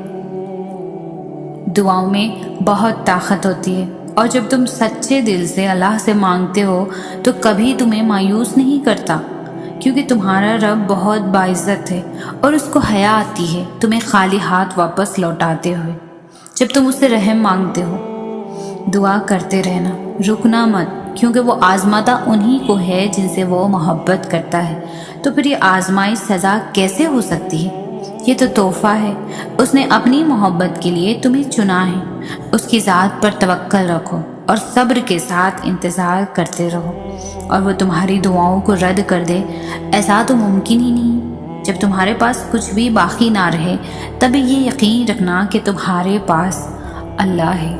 Speaker 1: دعاؤں میں بہت طاقت ہوتی ہے، اور جب تم سچے دل سے اللہ سے مانگتے ہو تو کبھی تمہیں مایوس نہیں کرتا، کیونکہ تمہارا رب بہت باعزت ہے اور اس کو حیا آتی ہے تمہیں خالی ہاتھ واپس لوٹاتے ہوئے۔ جب تم اس سے رحم مانگتے ہو، دعا کرتے رہنا، رکنا مت، کیونکہ وہ آزماتا انہی کو ہے جن سے وہ محبت کرتا ہے۔ تو پھر یہ آزمائش سزا کیسے ہو سکتی ہے؟ یہ تو تحفہ ہے۔ اس نے اپنی محبت کے لیے تمہیں چنا ہے۔ اس کی ذات پر توکل رکھو اور صبر کے ساتھ انتظار کرتے رہو، اور وہ تمہاری دعاؤں کو رد کر دے، ایسا تو ممکن ہی نہیں۔ جب تمہارے پاس کچھ بھی باقی نہ رہے، تب یہ یقین رکھنا کہ تمہارے پاس اللہ ہے۔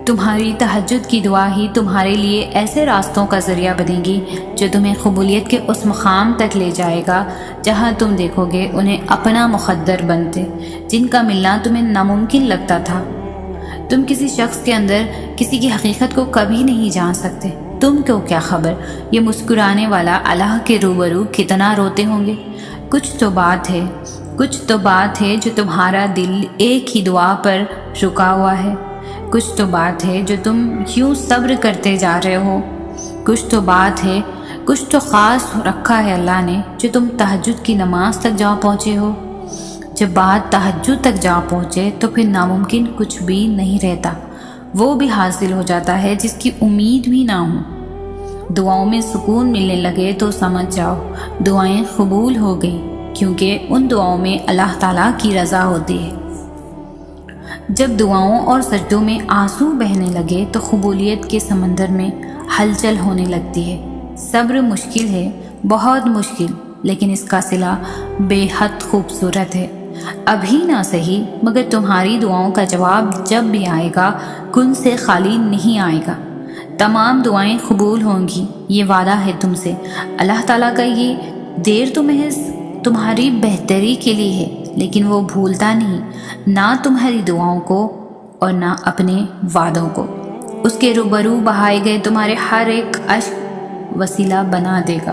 Speaker 1: تمہاری تہجد کی دعا ہی تمہارے لیے ایسے راستوں کا ذریعہ بنے گی جو تمہیں قبولیت کے اس مقام تک لے جائے گا جہاں تم دیکھو گے انہیں اپنا مقدر بنتے، جن کا ملنا تمہیں ناممکن لگتا تھا۔ تم کسی شخص کے اندر کسی کی حقیقت کو کبھی نہیں جان سکتے۔ تم کو کیا خبر یہ مسکرانے والا اللہ کے روبرو کتنا روتے ہوں گے؟ کچھ تو بات ہے جو تمہارا دل ایک ہی دعا پر رکا ہوا ہے۔ کچھ تو بات ہے جو تم یوں صبر کرتے جا رہے ہو۔ کچھ تو خاص رکھا ہے اللہ نے جو تم تہجد کی نماز تک جا پہنچے ہو۔ جب بات تہجد تک جا پہنچے تو پھر ناممکن کچھ بھی نہیں رہتا، وہ بھی حاصل ہو جاتا ہے جس کی امید بھی نہ ہو۔ دعاؤں میں سکون ملنے لگے تو سمجھ جاؤ دعائیں قبول ہو گئیں، کیونکہ ان دعاؤں میں اللہ تعالیٰ کی رضا ہوتی ہے۔ جب دعاؤں اور سجدوں میں آنسو بہنے لگے تو قبولیت کے سمندر میں ہلچل ہونے لگتی ہے۔ صبر مشکل ہے، بہت مشکل، لیکن اس کا صلہ بے حد خوبصورت ہے۔ ابھی نہ صحیح، مگر تمہاری دعاؤں کا جواب جب بھی آئے گا کن سے خالی نہیں آئے گا۔ تمام دعائیں قبول ہوں گی، یہ وعدہ ہے تم سے۔ اللہ تعالیٰ کا یہ دیر تو محض تمہاری بہتری کے لیے ہے، لیکن وہ بھولتا نہیں، نہ تمہاری دعاؤں کو اور نہ اپنے وعدوں کو۔ اس کے روبرو بہائے گئے تمہارے ہر ایک اشک وسیلہ بنا دے گا۔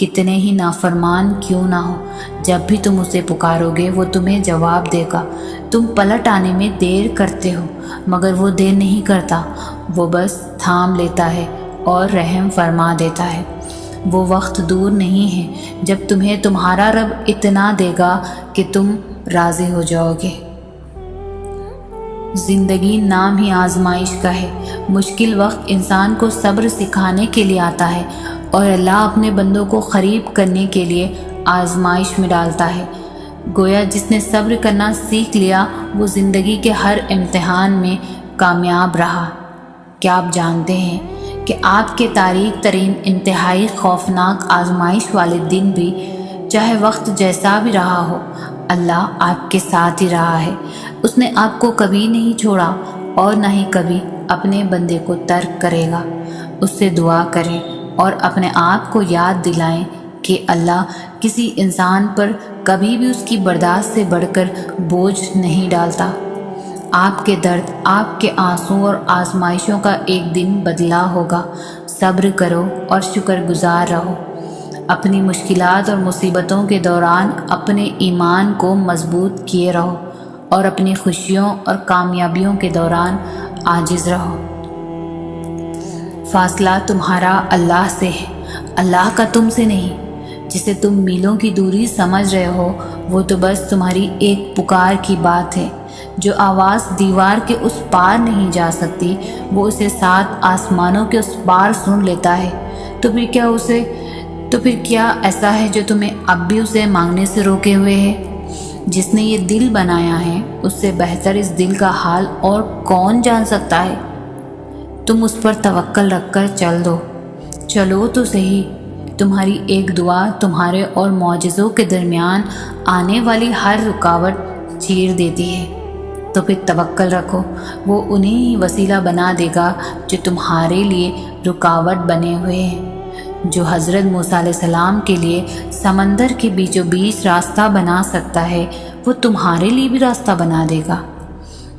Speaker 1: کتنے ہی نافرمان کیوں نہ ہو، جب بھی تم اسے پکارو گے وہ تمہیں جواب دے گا۔ تم پلٹ آنے میں دیر کرتے ہو مگر وہ دیر نہیں کرتا، وہ بس تھام لیتا ہے اور رحم فرما دیتا ہے۔ وہ وقت دور نہیں ہے جب تمہیں تمہارا رب اتنا دے گا کہ تم راضی ہو جاؤ گے۔ زندگی نام ہی آزمائش کا ہے۔ مشکل وقت انسان کو صبر سکھانے کے لیے آتا ہے اور اللہ اپنے بندوں کو قریب کرنے کے لیے آزمائش میں ڈالتا ہے۔ گویا جس نے صبر کرنا سیکھ لیا وہ زندگی کے ہر امتحان میں کامیاب رہا۔ کیا آپ جانتے ہیں کہ آپ کے تاریک ترین انتہائی خوفناک آزمائش والے دن بھی چاہے وقت جیسا بھی رہا ہو، اللہ آپ کے ساتھ ہی رہا ہے۔ اس نے آپ کو کبھی نہیں چھوڑا اور نہ ہی کبھی اپنے بندے کو ترک کرے گا۔ اس سے دعا کریں اور اپنے آپ کو یاد دلائیں کہ اللہ کسی انسان پر کبھی بھی اس کی برداشت سے بڑھ کر بوجھ نہیں ڈالتا۔ آپ کے درد، آپ کے آنسو اور آزمائشوں کا ایک دن بدلہ ہوگا۔ صبر کرو اور شکر گزار رہو۔ اپنی مشکلات اور مصیبتوں کے دوران اپنے ایمان کو مضبوط کیے رہو اور اپنی خوشیوں اور کامیابیوں کے دوران عاجز رہو۔ فاصلہ تمہارا اللہ سے ہے، اللہ کا تم سے نہیں۔ جسے تم میلوں کی دوری سمجھ رہے ہو وہ تو بس تمہاری ایک پکار کی بات ہے۔ جو آواز دیوار کے اس پار نہیں جا سکتی وہ اسے 7 آسمانوں کے اس پار سن لیتا ہے۔ تو پھر کیا ایسا ہے جو تمہیں اب بھی اسے مانگنے سے روکے ہوئے ہے؟ جس نے یہ دل بنایا ہے اس سے بہتر اس دل کا حال اور کون جان سکتا ہے؟ تم اس پر توکل رکھ کر چلو تو صحیح۔ تمہاری ایک دعا تمہارے اور معجزوں کے درمیان آنے والی ہر رکاوٹ چیر دیتی ہے۔ تو پھر توکل رکھو، وہ انہیں ہی وسیلہ بنا دے گا جو تمہارے لیے رکاوٹ بنے ہوئے ہیں۔ جو حضرت موسیٰ علیہ السلام کے لیے سمندر کے بیچوں بیچ راستہ بنا سکتا ہے وہ تمہارے لیے بھی راستہ بنا دے گا۔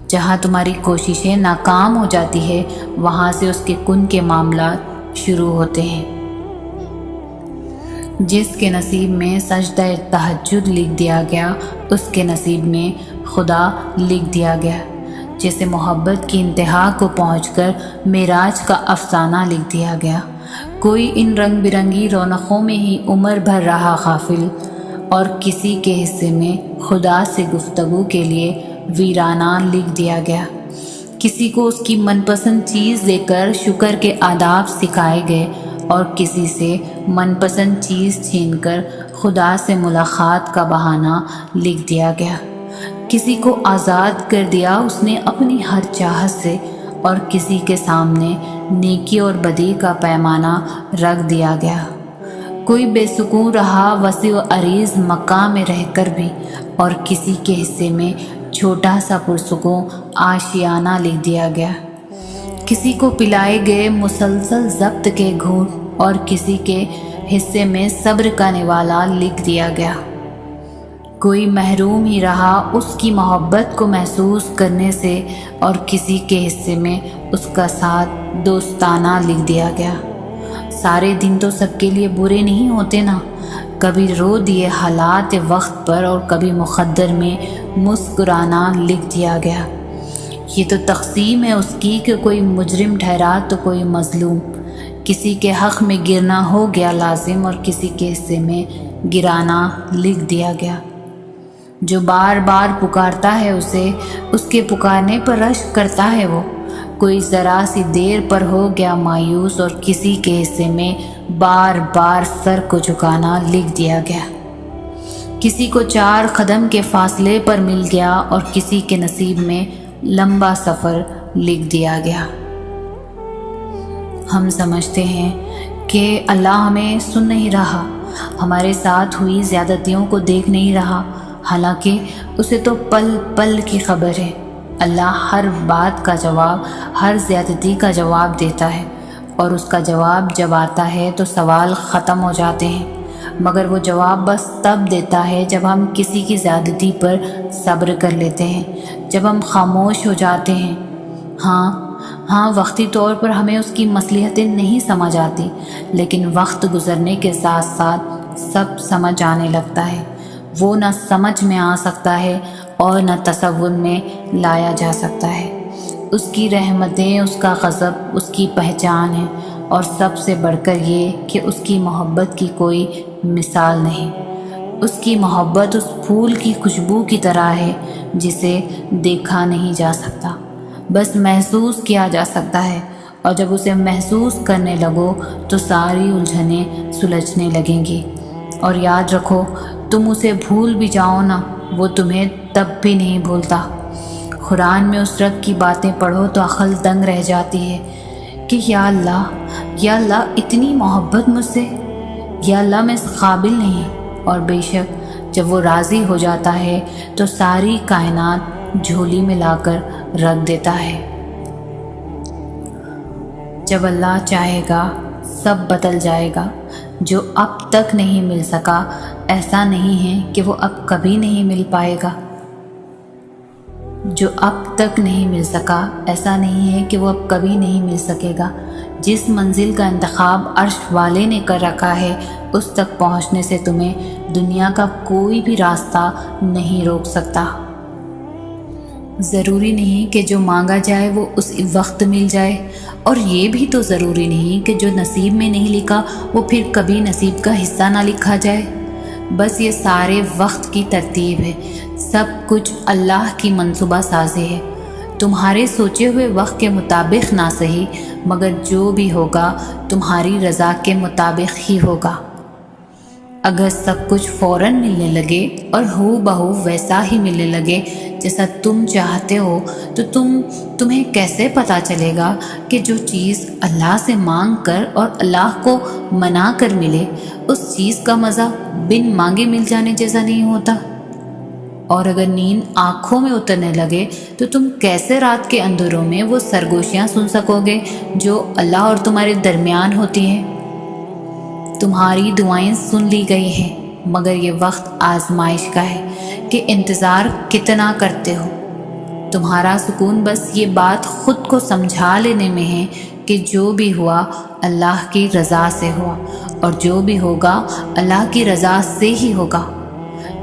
Speaker 1: جہاں تمہاری کوششیں ناکام ہو جاتی ہے وہاں سے اس کے کن کے معاملات شروع ہوتے ہیں۔ جس کے نصیب میں سجدہ تہجد لکھ دیا گیا اس کے نصیب میں خدا لکھ دیا گیا۔ جیسے محبت کی انتہا کو پہنچ کر معراج کا افسانہ لکھ دیا گیا۔ کوئی ان رنگ برنگی رونقوں میں ہی عمر بھر رہا غافل، اور کسی کے حصے میں خدا سے گفتگو کے لیے ویرانہ لکھ دیا گیا۔ کسی کو اس کی من پسند چیز دے کر شکر کے آداب سکھائے گئے اور کسی سے من پسند چیز چھین کر خدا سے ملاقات کا بہانہ لکھ دیا گیا۔ کسی کو آزاد کر دیا اس نے اپنی ہر چاہت سے، اور کسی کے سامنے نیکی اور بدی کا پیمانہ رکھ دیا گیا۔ کوئی بے سکون رہا وسیع و عریض مکہ میں رہ کر بھی، اور کسی کے حصے میں چھوٹا سا پرسکون آشیانہ لکھ دیا گیا۔ کسی کو پلائے گئے مسلسل ضبط کے گھونٹ، اور کسی کے حصے میں صبر کا نوالا لکھ دیا گیا۔ کوئی محروم ہی رہا اس کی محبت کو محسوس کرنے سے، اور کسی کے حصے میں اس کا ساتھ دوستانہ لکھ دیا گیا۔ سارے دن تو سب کے لیے برے نہیں ہوتے نا، کبھی رو دیے حالات وقت پر اور کبھی مقدر میں مسکرانا لکھ دیا گیا۔ یہ تو تقسیم ہے اس کی کہ کوئی مجرم ٹھہرا تو کوئی مظلوم۔ کسی کے حق میں گرنا ہو گیا لازم اور کسی کے حصے میں گرانا لکھ دیا گیا۔ جو بار بار پکارتا ہے اسے، اس کے پکارنے پر رشک کرتا ہے وہ۔ کوئی ذرا سی دیر پر ہو گیا مایوس اور کسی کے حصے میں بار بار سر کو جھکانا لکھ دیا گیا۔ کسی کو 4 قدم کے فاصلے پر مل گیا اور کسی کے نصیب میں لمبا سفر لکھ دیا گیا۔ ہم سمجھتے ہیں کہ اللہ ہمیں سن نہیں رہا، ہمارے ساتھ ہوئی زیادتیوں کو دیکھ نہیں رہا، حالانکہ اسے تو پل پل کی خبر ہے۔ اللہ ہر بات کا جواب، ہر زیادتی کا جواب دیتا ہے، اور اس کا جواب جب آتا ہے تو سوال ختم ہو جاتے ہیں، مگر وہ جواب بس تب دیتا ہے جب ہم کسی کی زیادتی پر صبر کر لیتے ہیں، جب ہم خاموش ہو جاتے ہیں۔ ہاں، ہاں وقتی طور پر ہمیں اس کی مصلحتیں نہیں سمجھ آتی، لیکن وقت گزرنے کے ساتھ ساتھ سب سمجھ آنے لگتا ہے۔ وہ نہ سمجھ میں آ سکتا ہے اور نہ تصور میں لایا جا سکتا ہے۔ اس کی رحمتیں، اس کا غضب اس کی پہچان ہے، اور سب سے بڑھ کر یہ کہ اس کی محبت کی کوئی مثال نہیں۔ اس کی محبت اس پھول کی خوشبو کی طرح ہے جسے دیکھا نہیں جا سکتا، بس محسوس کیا جا سکتا ہے، اور جب اسے محسوس کرنے لگو تو ساری الجھنیں سلجھنے لگیں گی۔ اور یاد رکھو، تم اسے بھول بھی جاؤ نا، وہ تمہیں تب بھی نہیں بھولتا۔ قرآن میں اس رب کی باتیں پڑھو تو عقل دنگ رہ جاتی ہے کہ یا اللہ اتنی محبت مجھ سے، یا اللہ میں اس قابل نہیں۔ اور بے شک جب وہ راضی ہو جاتا ہے تو ساری کائنات جھولی میں لا کر رکھ دیتا ہے۔ جب اللہ چاہے گا سب بدل جائے گا۔ جو اب تک نہیں مل سکا ایسا نہیں ہے کہ وہ اب کبھی نہیں مل پائے گا۔ جو اب تک نہیں مل سکا ایسا نہیں ہے کہ وہ اب کبھی نہیں مل سکے گا۔ جس منزل کا انتخاب عرش والے نے کر رکھا ہے اس تک پہنچنے سے تمہیں دنیا کا کوئی بھی راستہ نہیں روک سکتا۔ ضروری نہیں کہ جو مانگا جائے وہ اس وقت مل جائے، اور یہ بھی تو ضروری نہیں کہ جو نصیب میں نہیں لکھا وہ پھر کبھی نصیب کا حصہ نہ لکھا جائے۔ بس یہ سارے وقت کی ترتیب ہے، سب کچھ اللہ کی منصوبہ سازی ہے۔ تمہارے سوچے ہوئے وقت کے مطابق نہ صحیح، مگر جو بھی ہوگا تمہاری رضا کے مطابق ہی ہوگا۔ اگر سب کچھ فوراً ملنے لگے اور ہو بہو ویسا ہی ملنے لگے جیسا تم چاہتے ہو تو تمہیں کیسے پتہ چلے گا کہ جو چیز اللہ سے مانگ کر اور اللہ کو منا کر ملے اس چیز کا مزہ بن مانگے مل جانے جیسا نہیں ہوتا؟ اور اگر نیند آنکھوں میں اترنے لگے تو تم کیسے رات کے اندھیروں میں وہ سرگوشیاں سن سکو گے جو اللہ اور تمہارے درمیان ہوتی ہیں؟ تمہاری دعائیں سن لی گئی ہیں، مگر یہ وقت آزمائش کا ہے کہ انتظار کتنا کرتے ہو۔ تمہارا سکون بس یہ بات خود کو سمجھا لینے میں ہے کہ جو بھی ہوا اللہ کی رضا سے ہوا، اور جو بھی ہوگا اللہ کی رضا سے ہی ہوگا۔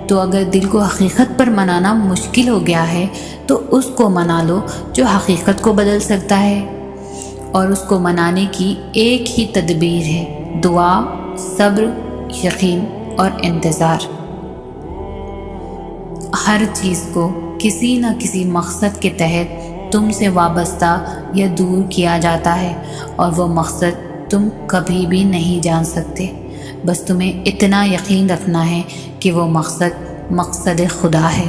Speaker 1: تو اگر دل کو حقیقت پر منانا مشکل ہو گیا ہے تو اس کو منا لو جو حقیقت کو بدل سکتا ہے، اور اس کو منانے کی ایک ہی تدبیر ہے: دعا، صبر، یقین اور انتظار۔ ہر چیز کو کسی نہ کسی مقصد کے تحت تم سے وابستہ یا دور کیا جاتا ہے، اور وہ مقصد تم کبھی بھی نہیں جان سکتے۔ بس تمہیں اتنا یقین رکھنا ہے کہ وہ مقصد خدا ہے۔